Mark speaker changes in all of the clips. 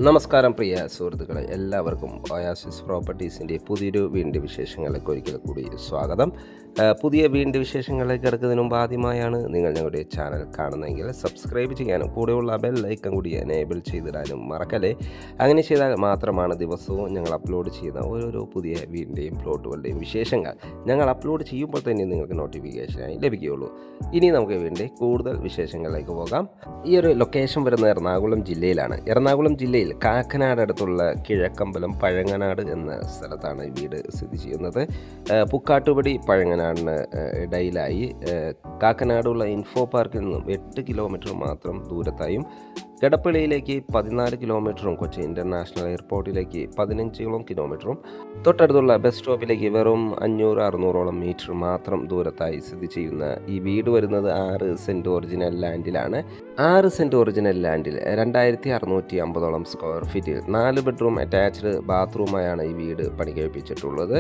Speaker 1: നമസ്കാരം പ്രിയ സുഹൃത്തുക്കളെ, എല്ലാവർക്കും ഒയാസിസ് പ്രോപ്പർട്ടീസിൻ്റെ പുതിയൊരു വീടിൻ്റെ വിശേഷങ്ങളിലേക്ക് ഒരിക്കൽ കൂടി സ്വാഗതം. പുതിയ വീടിൻ്റെ വിശേഷങ്ങളിലേക്ക് കിടക്കുന്നതിന് മുമ്പ് ആദ്യമായാണ് നിങ്ങൾ ഞങ്ങളുടെ ചാനൽ കാണുന്നതെങ്കിൽ സബ്സ്ക്രൈബ് ചെയ്യാനും കൂടെയുള്ള ബെൽ ഐക്കൺ കൂടി എനേബിൾ ചെയ്തിടാനും മറക്കല്ലേ. അങ്ങനെ ചെയ്താൽ മാത്രമാണ് ദിവസവും ഞങ്ങൾ അപ്ലോഡ് ചെയ്യുന്ന ഓരോരോ പുതിയ വീടിൻ്റെയും പ്ലോട്ടുകളുടെയും വിശേഷങ്ങൾ ഞങ്ങൾ അപ്ലോഡ് ചെയ്യുമ്പോൾ തന്നെ നിങ്ങൾക്ക് നോട്ടിഫിക്കേഷനായി ലഭിക്കുകയുള്ളൂ. ഇനി നമുക്ക് വീടിൻ്റെ കൂടുതൽ വിശേഷങ്ങളിലേക്ക് പോകാം. ഈ ഒരു ലൊക്കേഷൻ വരുന്നത് എറണാകുളം ജില്ലയിലാണ്. എറണാകുളം ജില്ലയിൽ കാക്കനാട് അടുത്തുള്ള കിഴക്കമ്പലം പഴങ്ങനാട് എന്ന സ്ഥലത്താണ് വീട് സ്ഥിതി ചെയ്യുന്നത്. പുക്കാട്ടുപടി പഴങ്ങനാടിന് ഇടയിലായി കാക്കനാടുള്ള ഇൻഫോ പാർക്കിൽ നിന്നും 8 കിലോമീറ്റർ മാത്രം ദൂരത്തായും എടപ്പള്ളിയിലേക്ക് 14 കിലോമീറ്ററും കൊച്ചി ഇൻ്റർനാഷണൽ എയർപോർട്ടിലേക്ക് 15 കിലോമീറ്ററും തൊട്ടടുത്തുള്ള ബസ് സ്റ്റോപ്പിലേക്ക് വെറും 500-600 മീറ്റർ മാത്രം ദൂരത്തായി സ്ഥിതി ചെയ്യുന്ന ഈ വീട് വരുന്നത് 6 സെൻറ്റ് ഒറിജിനൽ ലാൻഡിലാണ്. 6 സെൻറ്റ് ഒറിജിനൽ ലാൻഡിൽ 2650 സ്ക്വയർ ഫീറ്റിൽ 4 ബെഡ്റൂം അറ്റാച്ച്ഡ് ബാത്റൂമായാണ് ഈ വീട് പണി കഴിപ്പിച്ചിട്ടുള്ളത്.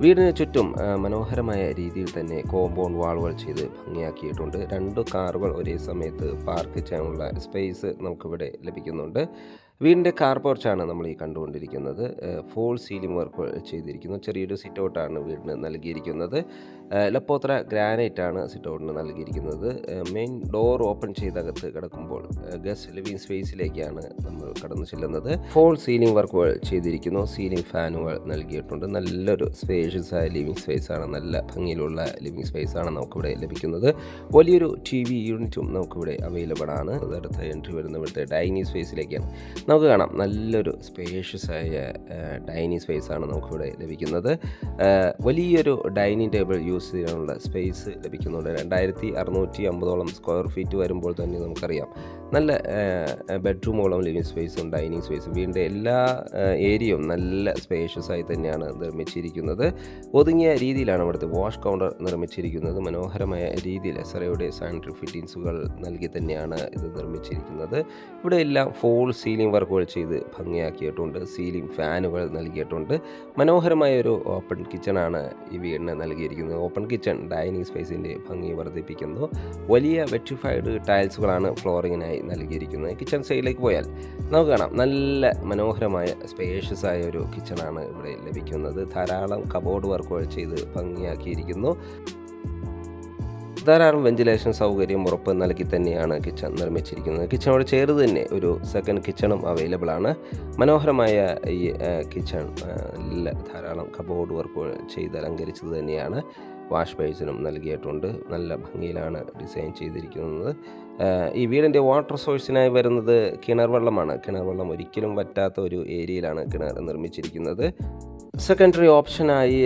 Speaker 1: വീടിന് ചുറ്റും മനോഹരമായ രീതിയിൽ തന്നെ കോമ്പൗണ്ട് വാളുകൾ ചെയ്ത് ഭംഗിയാക്കിയിട്ടുണ്ട്. 2 കാറുകൾ ഒരേ സമയത്ത് പാർക്ക് ചെയ്യാനുള്ള സ്പേസ് നമുക്കിവിടെ ലഭിക്കുന്നുണ്ട്. വീടിൻ്റെ കാർ പോർച്ചാണ് നമ്മൾ ഈ കണ്ടുകൊണ്ടിരിക്കുന്നത്. ഫോൾ സീലിംഗ് വർക്ക് ചെയ്തിരിക്കുന്നു. ചെറിയൊരു സിറ്റ് ഔട്ടാണ് വീടിന് നൽകിയിരിക്കുന്നത്. ലപ്പോത്ര ഗ്രാനൈറ്റാണ് സിറ്റ് ഔട്ടിന് നൽകിയിരിക്കുന്നത്. മെയിൻ ഡോർ ഓപ്പൺ ചെയ്തകത്ത് കിടക്കുമ്പോൾ ഗസ്റ്റ് ലിവിങ് സ്പേസിലേക്കാണ് നമ്മൾ കടന്നു ചെല്ലുന്നത്. ഫോൾ സീലിംഗ് വർക്കുകൾ ചെയ്തിരിക്കുന്നു. സീലിംഗ് ഫാനുകൾ നൽകിയിട്ടുണ്ട്. നല്ലൊരു സ്പേഷ്യസ് ആയ ലിവിങ് സ്പേസാണ്. നല്ല ഭംഗിയിലുള്ള ലിവിങ് സ്പേസാണ് നമുക്കിവിടെ ലഭിക്കുന്നത്. വലിയൊരു TV യൂണിറ്റും നമുക്കിവിടെ അവൈലബിൾ ആണ്. അടുത്ത എൻട്രി വരുന്ന ഇവിടുത്തെ ഡൈനിങ് സ്പേസിലേക്കാണ്. നമുക്ക് കാണാം നല്ലൊരു സ്പേഷ്യസ് ആയ ഡൈനിങ് സ്പേസാണ് നമുക്കിവിടെ ലഭിക്കുന്നത്. വലിയൊരു ഡൈനിങ് ടേബിൾ യൂസ് ചെയ്യാനുള്ള സ്പേസ് ലഭിക്കുന്നുണ്ട്. 2650 സ്ക്വയർ ഫീറ്റ് വരുമ്പോൾ തന്നെ നമുക്കറിയാം നല്ല ബെഡ്റൂമോളം ലിവിങ് സ്പേസും ഡൈനിങ് സ്പേസും. വീടിൻ്റെ എല്ലാ ഏരിയയും നല്ല സ്പേഷ്യസ് ആയി തന്നെയാണ് നിർമ്മിച്ചിരിക്കുന്നത്. ഒതുങ്ങിയ രീതിയിലാണ് ഇവിടുത്തെ വാഷ് കൗണ്ടർ നിർമ്മിച്ചിരിക്കുന്നത്. മനോഹരമായ രീതിയിൽ എസ്റയുടെ സാനിറ്ററി ഫിറ്റിങ്സുകൾ നൽകി തന്നെയാണ് ഇത് നിർമ്മിച്ചിരിക്കുന്നത്. ഇവിടെ എല്ലാം ഫോൾ സീലിംഗ് വർക്കുകൾ ചെയ്ത് ഭംഗിയാക്കിയിട്ടുണ്ട്. സീലിംഗ് ഫാനുകൾ നൽകിയിട്ടുണ്ട്. മനോഹരമായ ഒരു ഓപ്പൺ കിച്ചണാണ് ഈ വീടിന് നൽകിയിരിക്കുന്നത്. ഓപ്പൺ കിച്ചൺ ഡൈനിങ് സ്പേസിൻ്റെ ഭംഗി വർദ്ധിപ്പിക്കുന്നു. വലിയ വെട്രിഫൈഡ് ടൈൽസുകളാണ് ഫ്ലോറിങ്ങിനായി നൽകിയിരിക്കുന്നത്. കിച്ചൺ സൈഡിലേക്ക് പോയാൽ നമുക്ക് കാണാം നല്ല മനോഹരമായ സ്പേഷ്യസ് ആയ ഒരു കിച്ചണാണ് ഇവിടെ ലഭിക്കുന്നത്. ധാരാളം കബോർഡ് വർക്കുകൾ ചെയ്ത് ഭംഗിയാക്കിയിരിക്കുന്നു. ധാരാളം വെന്റിലേഷൻ സൗകര്യം ഉറപ്പ് നൽകി തന്നെയാണ് കിച്ചൺ നിർമ്മിച്ചിരിക്കുന്നത്. കിച്ചണോട് ചേർന്ന് തന്നെ ഒരു സെക്കൻഡ് കിച്ചണും അവൈലബിൾ ആണ്. മനോഹരമായ ഈ കിച്ചൺ ധാരാളം കബോർഡ് വർക്കുകൾ ചെയ്ത് അലങ്കരിച്ചത് തന്നെയാണ്. വാഷ് ബേസിനും നൽകിയിട്ടുണ്ട്. നല്ല ഭംഗിയിലാണ് ഡിസൈൻ ചെയ്തിരിക്കുന്നത്. ഈ വീടിൻ്റെ വാട്ടർ സോഴ്സിനായി വരുന്നത് കിണർ വെള്ളമാണ്. കിണർ വെള്ളം ഒരിക്കലും വറ്റാത്ത ഒരു ഏരിയയിലാണ് കിണർ നിർമ്മിച്ചിരിക്കുന്നത്. സെക്കൻഡറി ഓപ്ഷനായി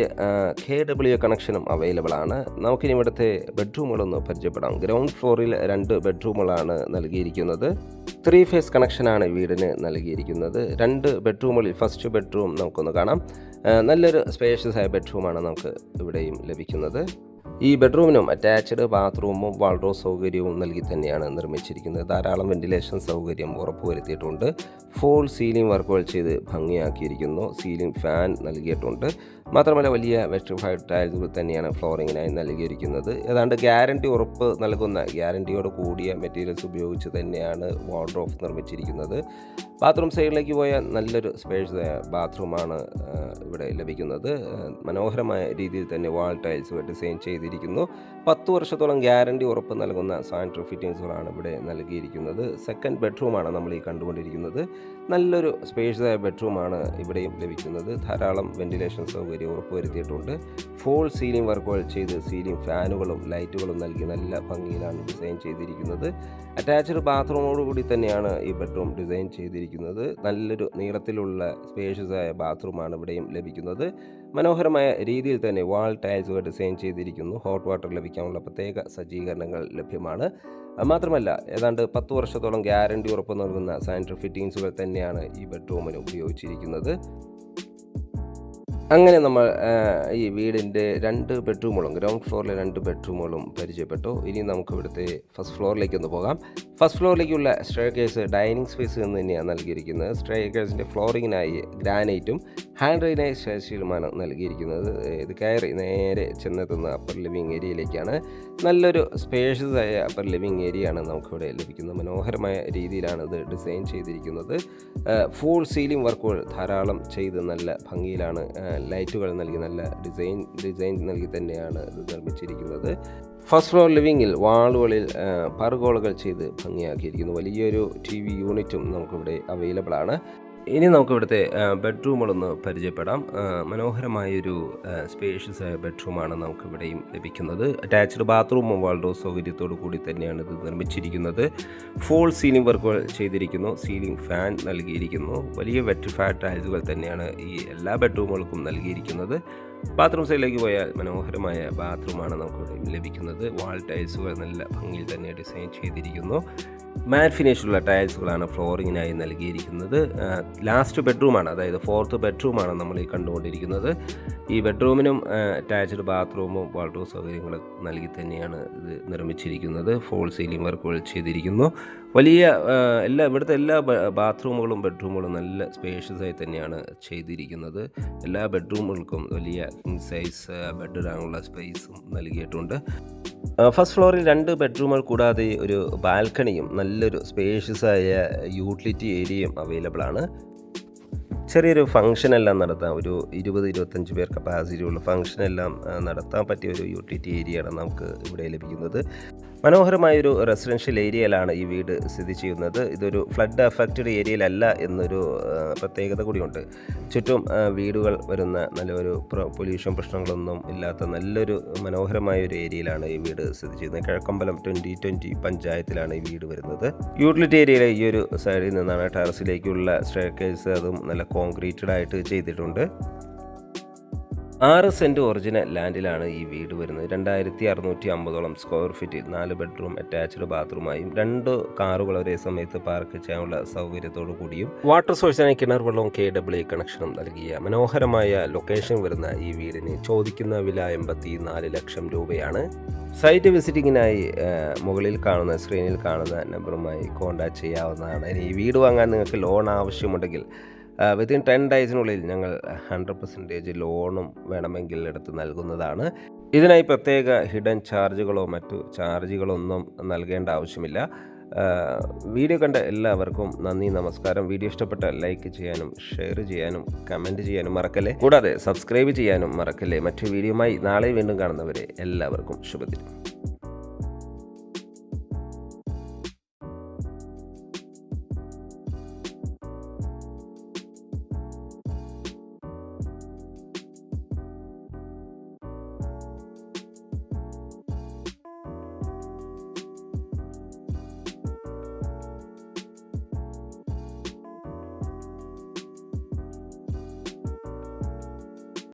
Speaker 1: KW കണക്ഷനും അവൈലബിൾ ആണ്. നമുക്കിനി ഇവിടുത്തെ ബെഡ്റൂമുകളൊന്ന് പരിചയപ്പെടാം. ഗ്രൗണ്ട് ഫ്ലോറിൽ 2 ബെഡ്റൂമുകളാണ് നൽകിയിരിക്കുന്നത്. 3 ഫേസ് കണക്ഷനാണ് വീടിന് നൽകിയിരിക്കുന്നത്. 2 ബെഡ്റൂമുകളിൽ ഫസ്റ്റ് ബെഡ്റൂം നമുക്കൊന്ന് കാണാം. നല്ലൊരു സ്പേഷ്യസ് ആയ ബെഡ്റൂമാണ് നമുക്ക് ഇവിടെയും ലഭിക്കുന്നത്. ഈ ബെഡ്റൂമിനും അറ്റാച്ച്ഡ് ബാത്റൂമും വാൾഡ്രോബ് സൗകര്യവും നൽകി തന്നെയാണ് നിർമ്മിച്ചിരിക്കുന്നത്. ധാരാളം വെന്റിലേഷൻ സൗകര്യം ഉറപ്പുവരുത്തിയിട്ടുണ്ട്. ഫോൾ സീലിംഗ് വർക്കുകൾ ചെയ്ത് ഭംഗിയാക്കിയിരിക്കുന്നു. സീലിംഗ് ഫാൻ നൽകിയിട്ടുണ്ട്. മാത്രമല്ല വലിയ വെട്രിഫൈഡ് ടൈൽസുകൾ തന്നെയാണ് ഫ്ലോറിങ്ങിനായി നൽകിയിരിക്കുന്നത്. ഏതാണ്ട് ഗ്യാരണ്ടി ഉറപ്പ് നൽകുന്ന ഗ്യാരണ്ടിയോട് കൂടിയ മെറ്റീരിയൽസ് ഉപയോഗിച്ച് തന്നെയാണ് വാർഡ്രോബ് നിർമ്മിച്ചിരിക്കുന്നത്. ബാത്റൂം സൈഡിലേക്ക് പോയാൽ നല്ലൊരു സ്പേഷ്യസ് ബാത്റൂമാണ് ഇവിടെ ലഭിക്കുന്നത്. മനോഹരമായ രീതിയിൽ തന്നെ വാൾ ടൈൽസുകൾ ഡിസൈൻ ചെയ്തിരിക്കുന്നു. 10 വർഷത്തോളം ഗ്യാരണ്ടി ഉറപ്പ് നൽകുന്ന സാനിറ്ററി ഫിറ്റിങ്സുകളാണ് ഇവിടെ നൽകിയിരിക്കുന്നത്. സെക്കൻഡ് ബെഡ്റൂമാണ് നമ്മൾ ഈ കണ്ടുകൊണ്ടിരിക്കുന്നത്. നല്ലൊരു സ്പേഷ്യസ് ആയ ബെഡ്റൂമാണ് ഇവിടെയും ലഭിക്കുന്നത്. ധാരാളം വെന്റിലേഷൻ സൗകര്യം ഉറപ്പുവരുത്തിയിട്ടുണ്ട്. ഫോൾ സീലിംഗ് വർക്കുകൾ ചെയ്ത് സീലിംഗ് ഫാനുകളും ലൈറ്റുകളും നൽകി നല്ല ഭംഗിയിലാണ് ഡിസൈൻ ചെയ്തിരിക്കുന്നത്. അറ്റാച്ച്ഡ് ബാത്റൂമോടുകൂടി തന്നെയാണ് ഈ ബെഡ്റൂം ഡിസൈൻ ചെയ്തിരിക്കുന്നത്. നല്ലൊരു നീളത്തിലുള്ള സ്പേഷ്യസ് ആയ ബാത്റൂമാണ് ഇവിടെയും ലഭിക്കുന്നത്. മനോഹരമായ രീതിയിൽ തന്നെ വാൾ ടൈൽസുകൾ ഡിസൈൻ ചെയ്തിരിക്കുന്നു. ഹോട്ട് വാട്ടർ ലഭിക്കാനുള്ള പ്രത്യേക സജ്ജീകരണങ്ങൾ ലഭ്യമാണ്. മാത്രമല്ല ഏതാണ്ട് 10 വർഷത്തോളം ഗ്യാരണ്ടി ഉറപ്പ് നൽകുന്ന സാനിറ്ററി ഫിറ്റിങ്സുകൾ തന്നെയാണ് ഈ ബെഡ്റൂമിന് ഉപയോഗിച്ചിരിക്കുന്നത്. അങ്ങനെ നമ്മൾ ഈ വീടിൻ്റെ 2 ബെഡ്റൂമുകളും ഗ്രൗണ്ട് ഫ്ലോറിലെ 2 ബെഡ്റൂമുകളും പരിചയപ്പെട്ടു. ഇനി നമുക്ക് ഇവിടുത്തെ ഫസ്റ്റ് ഫ്ലോറിലേക്ക് ഒന്ന് പോകാം. ഫസ്റ്റ് ഫ്ലോറിലേക്കുള്ള സ്റ്റെയർകേസ് ഡൈനിങ് സ്പേസ് എന്ന് തന്നെയാണ് നൽകിയിരിക്കുന്നത്. സ്റ്റെയർകേസിൻ്റെ ഫ്ലോറിങ്ങിനായി ഗ്രാനൈറ്റും ഹാൻഡ് റെയിനേജ് ശേഷിയുമാണ് നൽകിയിരിക്കുന്നത്. ഇത് കയറി നേരെ ചെന്നെത്തുന്ന അപ്പർ ലിവിങ് ഏരിയയിലേക്കാണ്. നല്ലൊരു സ്പേഷ്യസ് ആയ അപ്പർ ലിവിങ് ഏരിയയാണ് നമുക്കിവിടെ ലഭിക്കുന്നത്. മനോഹരമായ രീതിയിലാണ് ഇത് ഡിസൈൻ ചെയ്തിരിക്കുന്നത്. ഫുൾ സീലിംഗ് വർക്കുകൾ ധാരാളം ചെയ്ത് നല്ല ഭംഗിയിലാണ് ലൈറ്റുകൾ നൽകി നല്ല ഡിസൈൻ നൽകി തന്നെയാണ് ഇത് നിർമ്മിച്ചിരിക്കുന്നത്. ഫസ്റ്റ് ഫ്ലോർ ലിവിങ്ങിൽ വാളുകളിൽ പർഗോളകൾ ചെയ്ത് ഭംഗിയാക്കിയിരിക്കുന്നു. വലിയൊരു TV യൂണിറ്റും നമുക്കിവിടെ അവൈലബിൾ ആണ്. ഇനി നമുക്കിവിടുത്തെ ബെഡ്റൂമുകളൊന്ന് പരിചയപ്പെടാം. മനോഹരമായൊരു സ്പേഷ്യസ് ആയ ബെഡ്റൂമാണ് നമുക്കിവിടെയും ലഭിക്കുന്നത്. അറ്റാച്ച്ഡ് ബാത്റൂമും വാൾഡ്രോബ് സൗകര്യത്തോടു കൂടി തന്നെയാണ് ഇത് നിർമ്മിച്ചിരിക്കുന്നത്. ഫുൾ സീലിംഗ് വർക്കുകൾ ചെയ്തിരിക്കുന്നു. സീലിംഗ് ഫാൻ നൽകിയിരിക്കുന്നു. വലിയ വെട്രിഫൈഡ് ടൈൽസുകൾ തന്നെയാണ് ഈ എല്ലാ ബെഡ്റൂമുകൾക്കും നൽകിയിരിക്കുന്നത്. ബാത്റൂം സൈഡിലേക്ക് പോയാൽ മനോഹരമായ ബാത്റൂമാണ് നമുക്കിവിടെ ലഭിക്കുന്നത്. വാൾ ടൈൽസുകൾ നല്ല ഭംഗിയിൽ തന്നെ ഡിസൈൻ ചെയ്തിരിക്കുന്നു. മാറ്റ് ഫിനിഷുള്ള ടൈൽസുകളാണ് ഫ്ലോറിങ്ങിനായി നൽകിയിരിക്കുന്നത്. ലാസ്റ്റ് ബെഡ്റൂമാണ്, അതായത് 4th ബെഡ്റൂമാണ് നമ്മൾ ഈ കണ്ടുകൊണ്ടിരിക്കുന്നത്. ഈ ബെഡ്റൂമിനും അറ്റാച്ച്ഡ് ബാത്റൂമും വാൾഡ്രോബ് സൗകര്യങ്ങൾ നൽകി തന്നെയാണ് ഇത് നിർമ്മിച്ചിരിക്കുന്നത്. ഫുൾ സീലിംഗ് വർക്കുകൾ ചെയ്തിരിക്കുന്നു. വലിയ ഇവിടുത്തെ എല്ലാ ബാത്റൂമുകളും ബെഡ്റൂമുകളും നല്ല സ്പേഷ്യസ് ആയി തന്നെയാണ് ചെയ്തിരിക്കുന്നത്. എല്ലാ ബെഡ്റൂമുകൾക്കും വലിയ കിങ് സൈസ് ബെഡ് ഇടാനുള്ള സ്പേസും നൽകിയിട്ടുണ്ട്. ഫസ്റ്റ് ഫ്ലോറിൽ 2 ബെഡ്റൂമുകൾ കൂടാതെ ഒരു ബാൽക്കണിയും നല്ലൊരു സ്പേഷ്യസ് ആയ യൂട്ടിലിറ്റി ഏരിയയും അവൈലബിൾ ആണ്. ചെറിയൊരു ഫംഗ്ഷനെല്ലാം നടത്താം. ഒരു 20-25 പേർ കപ്പാസിറ്റിയുള്ള ഫംഗ്ഷനെല്ലാം നടത്താൻ പറ്റിയ ഒരു യൂട്ടിലിറ്റി ഏരിയയാണ് നമുക്ക് ഇവിടെ ലഭിക്കുന്നത്. മനോഹരമായൊരു റെസിഡൻഷ്യൽ ഏരിയയിലാണ് ഈ വീട് സ്ഥിതി ചെയ്യുന്നത്. ഇതൊരു ഫ്ലഡ് അഫക്റ്റഡ് ഏരിയയിലല്ല എന്നൊരു പ്രത്യേകത കൂടിയുണ്ട്. ചുറ്റും വീടുകൾ വരുന്ന നല്ലൊരു പൊല്യൂഷൻ പ്രശ്നങ്ങളൊന്നും ഇല്ലാത്ത നല്ലൊരു മനോഹരമായൊരു ഏരിയയിലാണ് ഈ വീട് സ്ഥിതി ചെയ്യുന്നത്. കിഴക്കമ്പലം 2020 പഞ്ചായത്തിലാണ് ഈ വീട് വരുന്നത്. യൂട്ടിലിറ്റി ഏരിയയിലെ ഈ ഒരു സൈഡിൽ നിന്നാണ് ടെറസിലേക്കുള്ള സ്റ്റെയർകേസ്, അതും നല്ല കോൺക്രീറ്റഡ് ആയിട്ട് ചെയ്തിട്ടുണ്ട്. 6 സെൻറ്റ് ഒറിജിനൽ ലാൻഡിലാണ് ഈ വീട് വരുന്നത്. 2650 സ്ക്വയർ ഫീറ്റിൽ 4 ബെഡ്റൂം അറ്റാച്ച്ഡ് ബാത്റൂമായും 2 കാറുകൾ ഒരേ സമയത്ത് പാർക്ക് ചെയ്യാനുള്ള സൗകര്യത്തോടു കൂടിയും വാട്ടർ സോഴ്സിനായി കിണർ വെള്ളവും KAA കണക്ഷനും നൽകിയ മനോഹരമായ ലൊക്കേഷൻ വരുന്ന ഈ വീടിന് ചോദിക്കുന്ന വില 84 ലക്ഷം രൂപയാണ്. സൈറ്റ് വിസിറ്റിങ്ങിനായി മുകളിൽ കാണുന്ന സ്ക്രീനിൽ കാണുന്ന നമ്പറുമായി കോൺടാക്റ്റ് ചെയ്യാവുന്നതാണ്. ഇനി ഈ വീട് വാങ്ങാൻ നിങ്ങൾക്ക് ലോൺ ആവശ്യമുണ്ടെങ്കിൽ വിത്തിൻ 10 ഡേയ്സിനുള്ളിൽ ഞങ്ങൾ 100% ലോണും വേണമെങ്കിൽ എടുത്ത് നൽകുന്നതാണ്. ഇതിനായി പ്രത്യേക ഹിഡൻ ചാർജുകളോ മറ്റു ചാർജുകളോ ഒന്നും നൽകേണ്ട ആവശ്യമില്ല. വീഡിയോ കണ്ട എല്ലാവർക്കും നന്ദി, നമസ്കാരം. വീഡിയോ ഇഷ്ടപ്പെട്ടാൽ ലൈക്ക് ചെയ്യാനും ഷെയർ ചെയ്യാനും കമൻറ്റ് ചെയ്യാനും മറക്കല്ലേ. കൂടാതെ സബ്സ്ക്രൈബ് ചെയ്യാനും മറക്കല്ലേ. മറ്റു വീഡിയോയുമായി നാളെ വീണ്ടും കാണുന്നവരെ എല്ലാവർക്കും ശുഭദിനം.